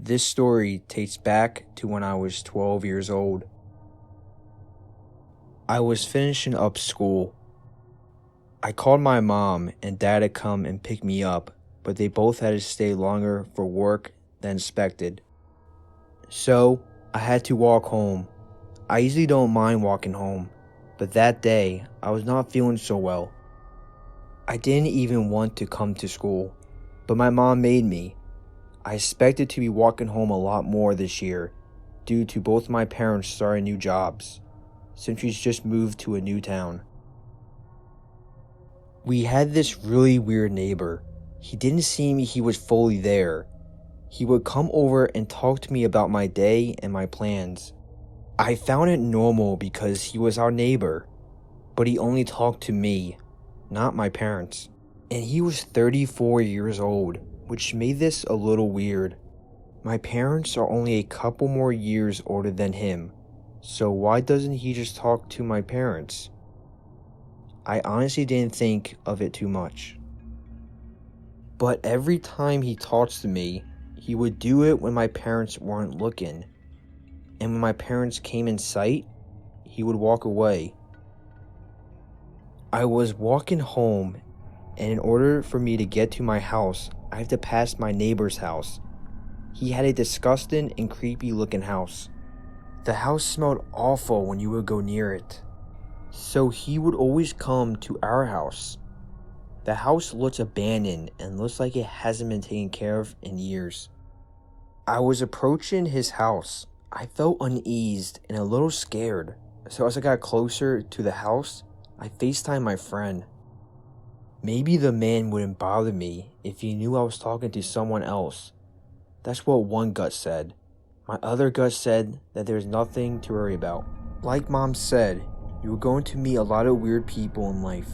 This story dates back to when I was 12 years old. I was finishing up school. I called my mom and dad to come and pick me up, but they both had to stay longer for work than expected. So, I had to walk home. I usually don't mind walking home, but that day, I was not feeling so well. I didn't even want to come to school, but my mom made me. I expected to be walking home a lot more this year, due to both my parents starting new jobs, since we just moved to a new town. We had this really weird neighbor. He didn't seem he was fully there. He would come over and talk to me about my day and my plans. I found it normal because he was our neighbor, but he only talked to me, not my parents. And he was 34 years old, which made this a little weird. My parents are only a couple more years older than him, so why doesn't he just talk to my parents? I honestly didn't think of it too much. But every time he talks to me, he would do it when my parents weren't looking. And when my parents came in sight, he would walk away. I was walking home, and in order for me to get to my house, I had to pass my neighbor's house. He had a disgusting and creepy looking house. The house smelled awful when you would go near it. So he would always come to our house. The house looks abandoned and looks like it hasn't been taken care of in years. I was approaching his house. I felt uneased and a little scared. So as I got closer to the house, I FaceTimed my friend. Maybe the man wouldn't bother me if he knew I was talking to someone else. That's what one gut said. My other gut said that there's nothing to worry about. Like Mom said, you were going to meet a lot of weird people in life.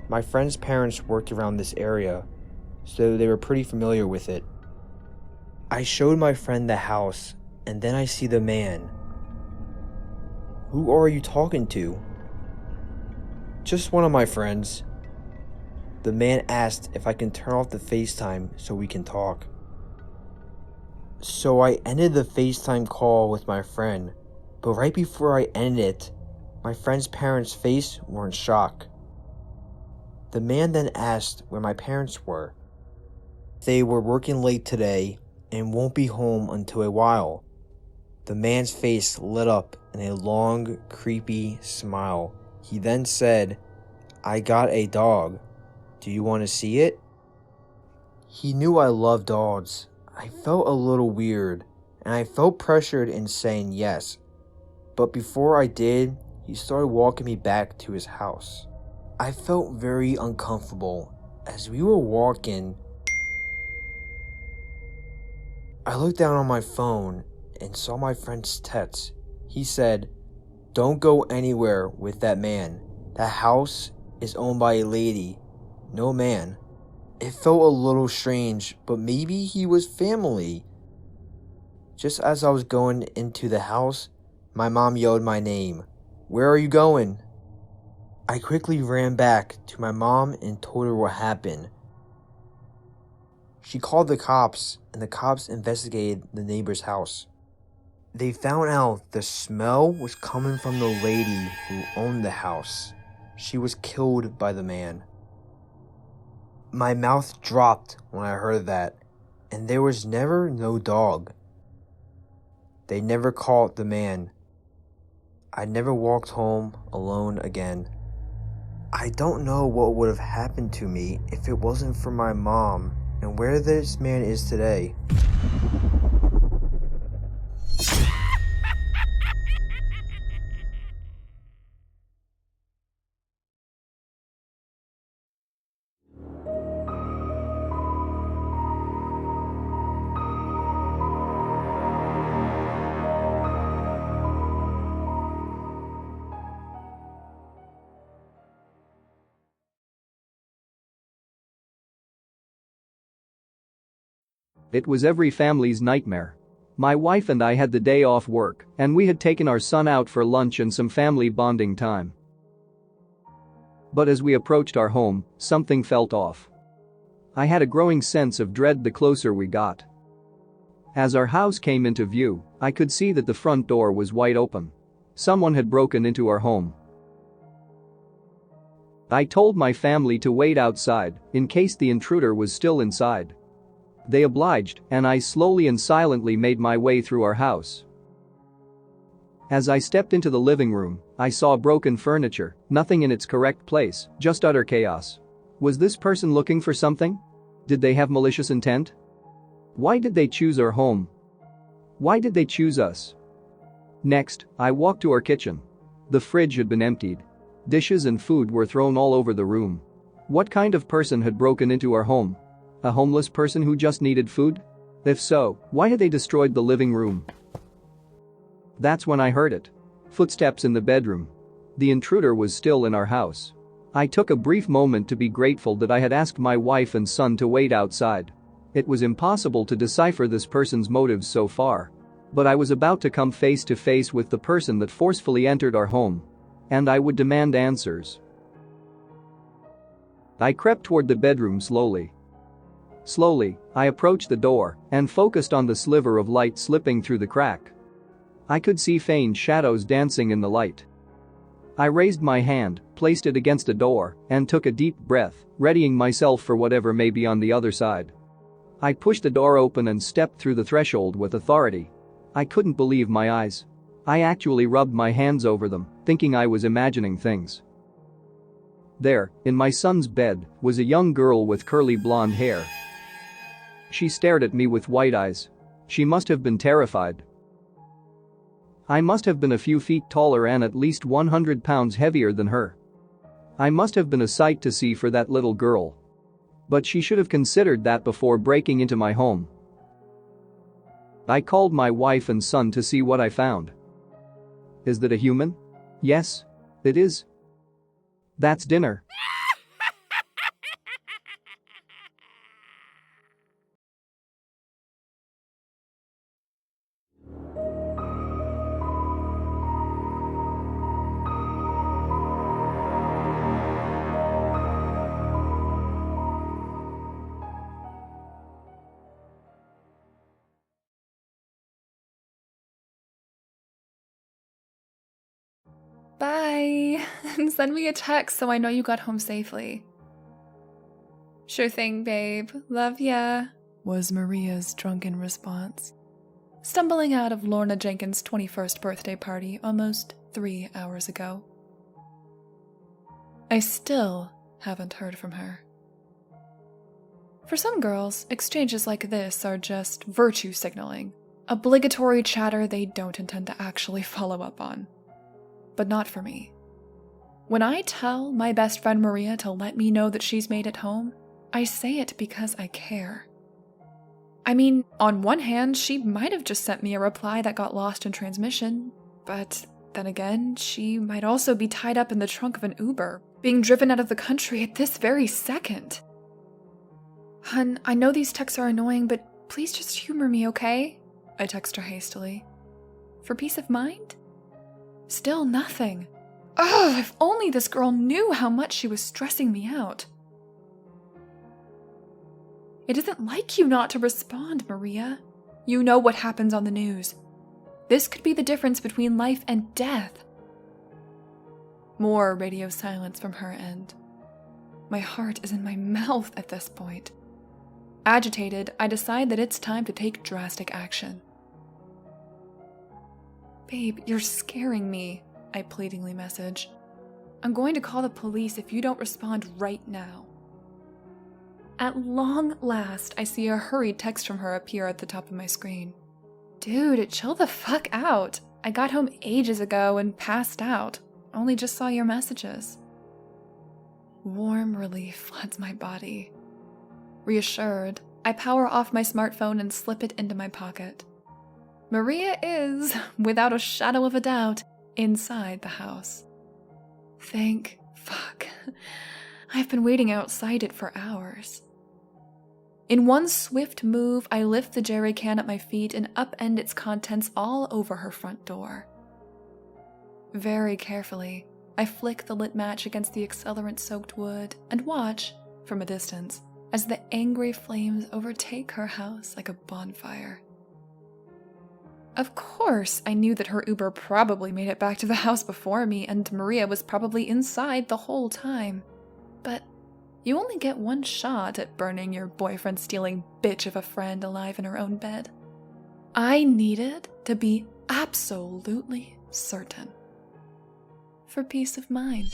My friend's parents worked around this area, so they were pretty familiar with it. I showed my friend the house, and then I see the man. Who are you talking to? Just one of my friends. The man asked if I can turn off the FaceTime so we can talk. So I ended the FaceTime call with my friend, but right before I ended it, my friend's parents' face were in shock. The man then asked where my parents were. They were working late today and won't be home until a while. The man's face lit up in a long, creepy smile. He then said, "I got a dog. Do you want to see it?" He knew I love dogs. I felt a little weird, and I felt pressured in saying yes. But before I did, he started walking me back to his house. I felt very uncomfortable. As we were walking, I looked down on my phone and saw my friend's text. He said, "Don't go anywhere with that man. That house is owned by a lady, no man." It felt a little strange, but maybe he was family. Just as I was going into the house, my mom yelled my name. "Where are you going?" I quickly ran back to my mom and told her what happened. She called the cops, and the cops investigated the neighbor's house. They found out the smell was coming from the lady who owned the house. She was killed by the man. My mouth dropped when I heard that, and there was never no dog. They never caught the man. I never walked home alone again. I don't know what would have happened to me if it wasn't for my mom and where this man is today. It was every family's nightmare. My wife and I had the day off work, and we had taken our son out for lunch and some family bonding time. But as we approached our home, something felt off. I had a growing sense of dread the closer we got. As our house came into view, I could see that the front door was wide open. Someone had broken into our home. I told my family to wait outside in case the intruder was still inside. They obliged, and I slowly and silently made my way through our house. As I stepped into the living room, I saw broken furniture, nothing in its correct place, just utter chaos. Was this person looking for something? Did they have malicious intent? Why did they choose our home? Why did they choose us? Next, I walked to our kitchen. The fridge had been emptied. Dishes and food were thrown all over the room. What kind of person had broken into our home? A homeless person who just needed food? If so, why had they destroyed the living room? That's when I heard it. Footsteps in the bedroom. The intruder was still in our house. I took a brief moment to be grateful that I had asked my wife and son to wait outside. It was impossible to decipher this person's motives so far. But I was about to come face to face with the person that forcefully entered our home. And I would demand answers. I crept toward the bedroom slowly. Slowly, I approached the door and focused on the sliver of light slipping through the crack. I could see faint shadows dancing in the light. I raised my hand, placed it against the door, and took a deep breath, readying myself for whatever may be on the other side. I pushed the door open and stepped through the threshold with authority. I couldn't believe my eyes. I actually rubbed my hands over them, thinking I was imagining things. There, in my son's bed, was a young girl with curly blonde hair. She stared at me with wide eyes. She must have been terrified. I must have been a few feet taller and at least 100 pounds heavier than her. I must have been a sight to see for that little girl. But she should have considered that before breaking into my home. I called my wife and son to see what I found. Is that a human? Yes, it is. That's dinner. Bye. Send me a text so I know you got home safely. Sure thing, babe. Love ya, was Maria's drunken response, stumbling out of Lorna Jenkins' 21st birthday party almost 3 hours ago. I still haven't heard from her. For some girls, exchanges like this are just virtue signaling, obligatory chatter they don't intend to actually follow up on. But not for me. When I tell my best friend Maria to let me know that she's made it home, I say it because I care. I mean, on one hand, she might have just sent me a reply that got lost in transmission, but then again, she might also be tied up in the trunk of an Uber, being driven out of the country at this very second. Hun, I know these texts are annoying, but please just humor me, okay? I text her hastily. For peace of mind? Still nothing. Ugh, if only this girl knew how much she was stressing me out. It isn't like you not to respond, Maria. You know what happens on the news. This could be the difference between life and death. More radio silence from her end. My heart is in my mouth at this point. Agitated, I decide that it's time to take drastic action. Babe, you're scaring me, I pleadingly message. I'm going to call the police if you don't respond right now. At long last, I see a hurried text from her appear at the top of my screen. Dude, chill the fuck out. I got home ages ago and passed out. Only just saw your messages. Warm relief floods my body. Reassured, I power off my smartphone and slip it into my pocket. Maria is, without a shadow of a doubt, inside the house. Thank fuck. I've been waiting outside it for hours. In one swift move, I lift the jerry can at my feet and upend its contents all over her front door. Very carefully, I flick the lit match against the accelerant-soaked wood and watch, from a distance, as the angry flames overtake her house like a bonfire. Of course, I knew that her Uber probably made it back to the house before me, and Maria was probably inside the whole time. But you only get one shot at burning your boyfriend-stealing bitch of a friend alive in her own bed. I needed to be absolutely certain. For peace of mind.